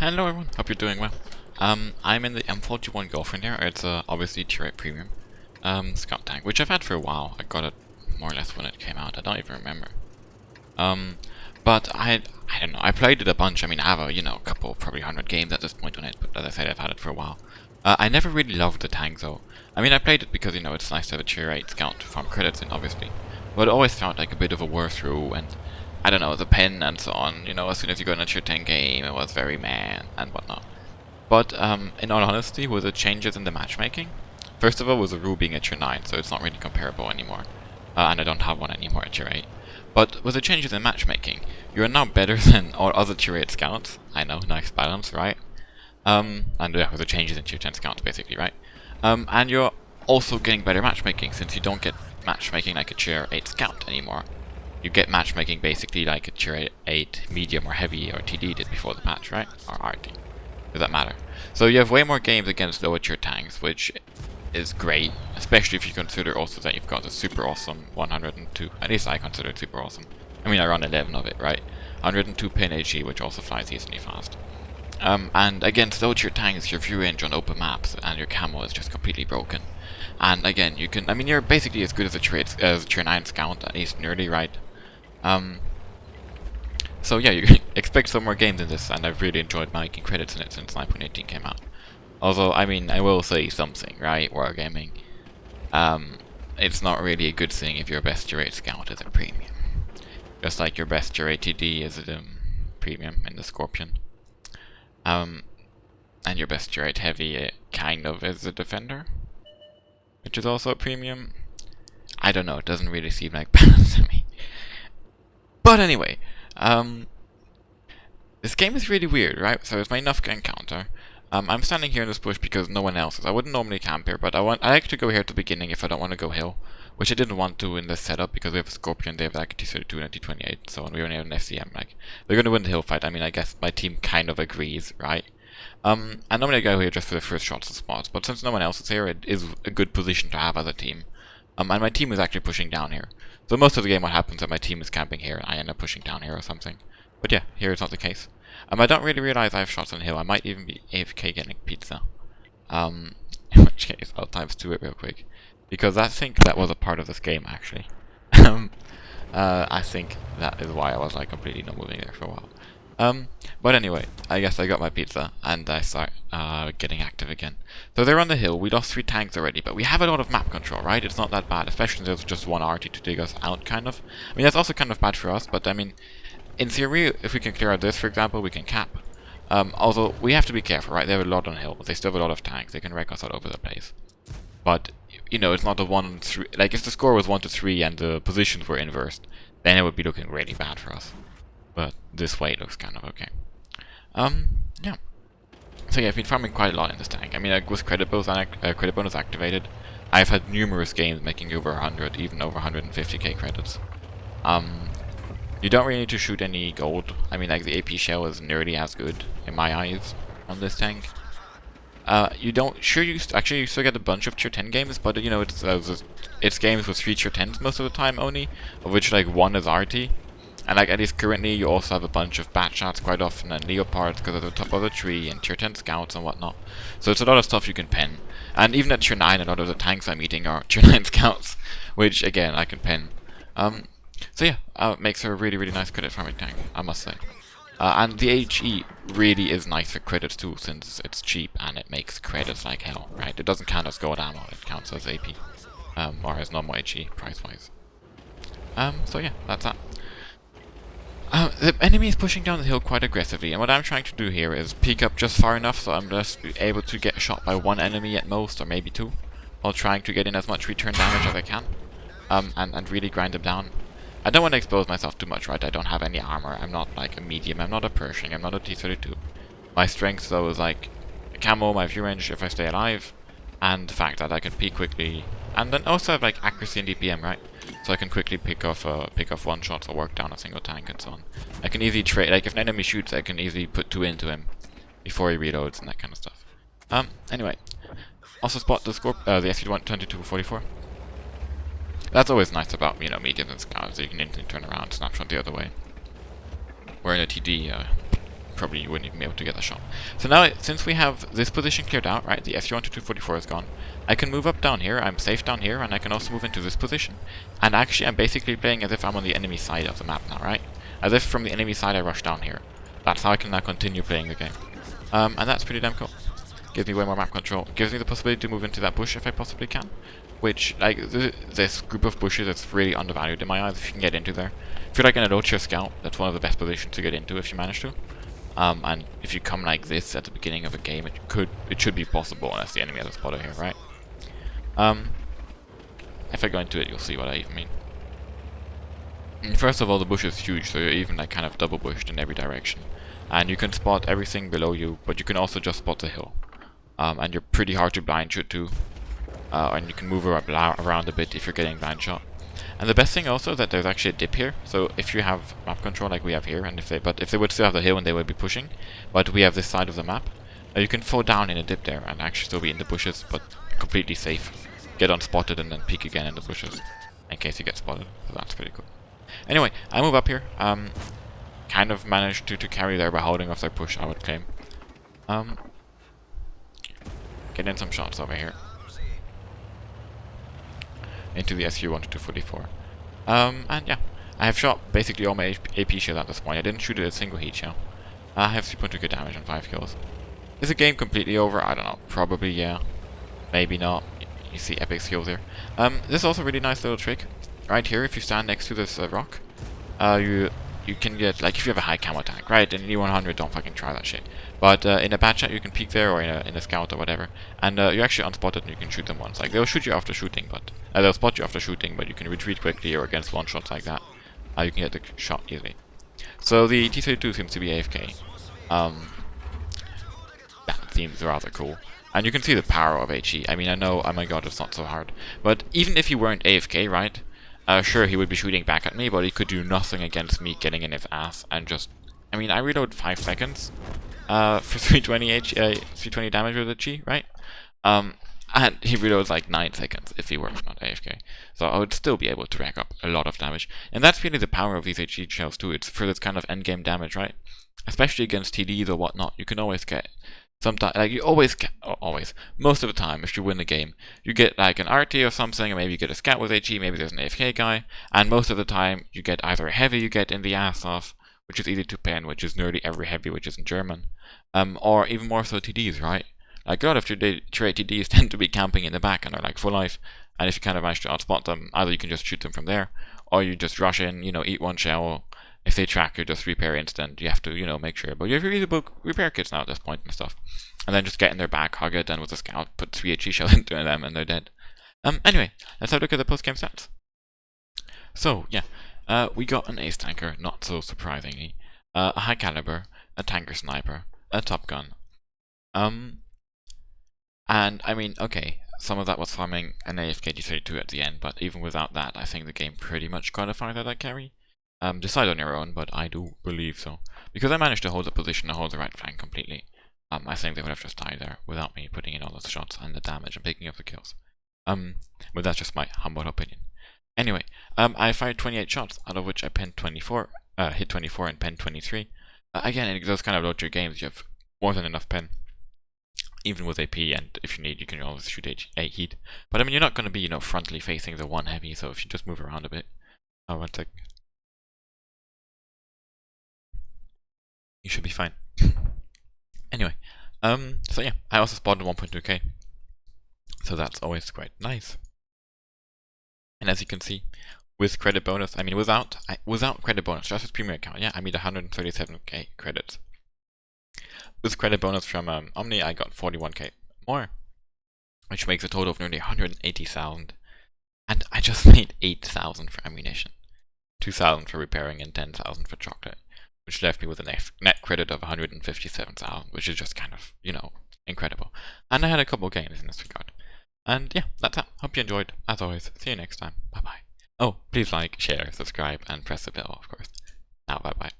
Hello everyone, hope you're doing well. I'm in the M41 GF in here. It's obviously tier 8 premium scout tank, which I've had for a while. I got it more or less when it came out. I don't even remember. But I don't know. I played it a bunch. I mean, I have a couple, probably 100 games at this point on it. But as I said, I've had it for a while. I never really loved the tank though. I mean, I played it because it's nice to have a tier 8 scout to farm credits in, obviously. But it always felt like a bit of a war through, and I don't know, the pen and so on. As soon as you go into a tier 10 game, it was very meh and whatnot. But in all honesty, with the changes in the matchmaking, first of all, with the rule being at tier 9, so it's not really comparable anymore. And I don't have one anymore at tier 8. But with the changes in matchmaking, you are now better than all other tier 8 scouts. I know, nice balance, right? And yeah, with the changes in tier 10 scouts, basically, right? And you're also getting better matchmaking, since you don't get matchmaking like a tier 8 scout anymore. You get matchmaking basically like a tier 8 medium or heavy or TD did before the patch, right? Or RT. Does that matter? So you have way more games against lower tier tanks, which is great, especially if you consider also that you've got a super awesome 102, at least I consider it super awesome. I mean, I run 11 of it, right? 102 pin HE, which also flies decently fast. And against low tier tanks, your view range on open maps and your camo is just completely broken. And again, you're basically as good as a tier 9 scout, at least nearly, right? So yeah, you can expect some more games in this, and I've really enjoyed making credits in it since 9.18 came out. Although, I mean, I will say something, right? Wargaming. It's not really a good thing if your best tier 8 scout is a premium. Just like your best tier 8 TD is a premium in the Scorpion. And your best tier 8 heavy kind of is a defender, which is also a premium. I don't know, it doesn't really seem like balance to me. But anyway, this game is really weird, right? So it's my Malinovka encounter. I'm standing here in this bush because no one else is. I wouldn't normally camp here, but I like to go here at the beginning if I don't want to go hill, which I didn't want to in this setup because we have a Scorpion, they have like a T32 and a T28, so we only have an FCM. Like, they're gonna win the hill fight. I mean, I guess my team kind of agrees, right? And normally I go here just for the first shots of spots, but since no one else is here, it is a good position to have as a team. And my team is actually pushing down here. So most of the game what happens is that my team is camping here and I end up pushing down here or something. But yeah, here it's not the case. I don't really realize I have shots on hill. I might even be AFK getting pizza. In which case, I'll ×2 it real quick. Because I think that was a part of this game, actually. I think that is why I was like completely not moving there for a while. But anyway, I guess I got my pizza, and I start getting active again. So they're on the hill, we lost 3 tanks already, but we have a lot of map control, right? It's not that bad, especially there's just one RT to dig us out, kind of. I mean, that's also kind of bad for us, but I mean, in theory, if we can clear out this, for example, we can cap. Although, we have to be careful, right? They have a lot on hill, but they still have a lot of tanks, they can wreck us all over the place. But, it's not a 1-3, like if the score was 1-3 and the positions were inversed, then it would be looking really bad for us. But this way it looks kind of okay. Yeah. So yeah, I've been farming quite a lot in this tank. I mean, with credit bonus activated, I've had numerous games making over 100, even over 150k credits. You don't really need to shoot any gold. I mean, like the AP shell is nearly as good in my eyes on this tank. You still get a bunch of tier 10 games, but it's games with 3 tier 10s most of the time only, of which like 1 is RT. And like at least currently you also have a bunch of bat shots quite often and leopards because they're the top of the tree and tier 10 scouts and whatnot. So it's a lot of stuff you can pen. And even at tier 9 a lot of the tanks I'm eating are tier 9 scouts, which again I can pen. So yeah, it makes her a really really nice credit farming tank, I must say. And the HE really is nice for credits too, since it's cheap and it makes credits like hell, right? It doesn't count as gold ammo, it counts as AP. Or as normal HE price wise. So yeah, that's that. The enemy is pushing down the hill quite aggressively, and what I'm trying to do here is peek up just far enough so I'm just able to get shot by 1 enemy at most, or maybe 2, while trying to get in as much return damage as I can, and really grind them down. I don't want to expose myself too much, right? I don't have any armor, I'm not like a medium, I'm not a Pershing, I'm not a T32. My strength though is like camo, my view range if I stay alive, and the fact that I can peek quickly, and then also have like accuracy and DPM, right? So I can quickly pick off one shots or work down a single tank and so on. I can easily trade, like if an enemy shoots, I can easily put 2 into him before he reloads and that kind of stuff. Anyway, also spot the SC-2244. That's always nice about mediums and scouts. You can instantly turn around, snapshot the other way. Where in a TD, probably you wouldn't even be able to get the shot. So now, since we have this position cleared out, right, the SU-122-44 is gone, I can move up down here, I'm safe down here, and I can also move into this position. And actually, I'm basically playing as if I'm on the enemy side of the map now, right? As if from the enemy side I rush down here. That's how I can now continue playing the game. And that's pretty damn cool. Gives me way more map control. Gives me the possibility to move into that bush if I possibly can. Which, like, this group of bushes is really undervalued in my eyes if you can get into there. If you're like an adult-tier scout, that's one of the best positions to get into if you manage to. And if you come like this at the beginning of a game, it should be possible unless the enemy has a spotter here, right? If I go into it, you'll see what I even mean. And first of all, the bush is huge, so you're even like kind of double bushed in every direction. And you can spot everything below you, but you can also just spot the hill. And you're pretty hard to blind shoot too. And you can move around a bit if you're getting blind shot. And the best thing also is that there's actually a dip here. So if you have map control like we have here, and if they would still have the hill and they would be pushing, but we have this side of the map, you can fall down in a dip there and actually still be in the bushes, but completely safe. Get unspotted and then peek again in the bushes in case you get spotted. So that's pretty cool. Anyway, I move up here. Kind of managed to carry there by holding off their push, I would claim. Get in some shots over here. Into the SU-122-44. And yeah, I have shot basically all my AP shells at this point. I didn't shoot it a single heat shell. I have 3.2 good damage and 5 kills. Is the game completely over? I don't know. Probably, yeah. Maybe not. You see epic skills here. This is also a really nice little trick. Right here, if you stand next to this rock, you can get, like, if you have a high camo attack, right? In E100, don't fucking try that shit. But in a bad shot, you can peek there, or in a scout or whatever, and you're actually unspotted and you can shoot them once. Like, they'll shoot you after shooting, but they'll spot you after shooting, but you can retreat quickly, or against one shots like that, you can get the shot easily. So the T-32 seems to be AFK. That seems rather cool. And you can see the power of HE. I mean, I know, oh my god, it's not so hard. But even if he weren't AFK, right? Sure, he would be shooting back at me, but he could do nothing against me getting in his ass and just... I mean, I reload 5 seconds for 320 damage with a G, right? And he reloads like 9 seconds if he were not AFK. So I would still be able to rack up a lot of damage. And that's really the power of these HE shells too. It's for this kind of endgame damage, right? Especially against TDs or whatnot, you can always get... Sometimes, like, you always, most of the time, if you win the game, you get like an RT or something, or maybe you get a scout with HE, maybe there's an AFK guy, and most of the time, you get either a heavy you get in the ass off, which is easy to pen, which is nearly every heavy which is in German, or even more so TDs, right? Like, a lot of trade TDs tend to be camping in the back and are like full life, and if you kind of manage to outspot them, either you can just shoot them from there, or you just rush in, you know, eat one shell. If they track you, just repair instant. You have to, you know, make sure. But you have to read the book, repair kits now at this point and stuff. And then just get in their back, hug it, then with a scout, put 3 HE shells into them, and they're dead. Anyway, let's have a look at the post-game stats. So, yeah. We got an ace tanker, not so surprisingly. A high caliber, a tanker sniper, a top gun. And, I mean, okay, some of that was farming an AFK T-32 at the end, but even without that, I think the game pretty much qualified that carry. Decide on your own, but I do believe so. Because I managed to hold the position and hold the right flank completely. I think they would have just died there without me putting in all those shots and the damage and picking up the kills. But that's just my humble opinion. Anyway, I fired 28 shots, out of which I penned 24, hit 24 and penned 23. Again, in those kind of low-tier games, you have more than enough pen. Even with AP, and if you need, you can always shoot a heat. But I mean, you're not going to be, you know, frontally facing the one heavy, so if you just move around a bit. Oh, one sec. You should be fine. Anyway, so yeah, I also spotted 1.2k, so that's always quite nice. And as you can see, with credit bonus, I mean without credit bonus, just as premium account, yeah, I made 137k credits. With credit bonus from Omni, I got 41k more, which makes a total of nearly 180,000. And I just made 8,000 for ammunition, 2,000 for repairing, and 10,000 for chocolate. Which left me with a net credit of 157,000, which is just kind of, you know, incredible. And I had a couple games in this regard. And yeah, that's that. Hope you enjoyed. As always, see you next time. Bye bye. Oh, please like, share, subscribe, and press the bell, of course. Now, bye bye.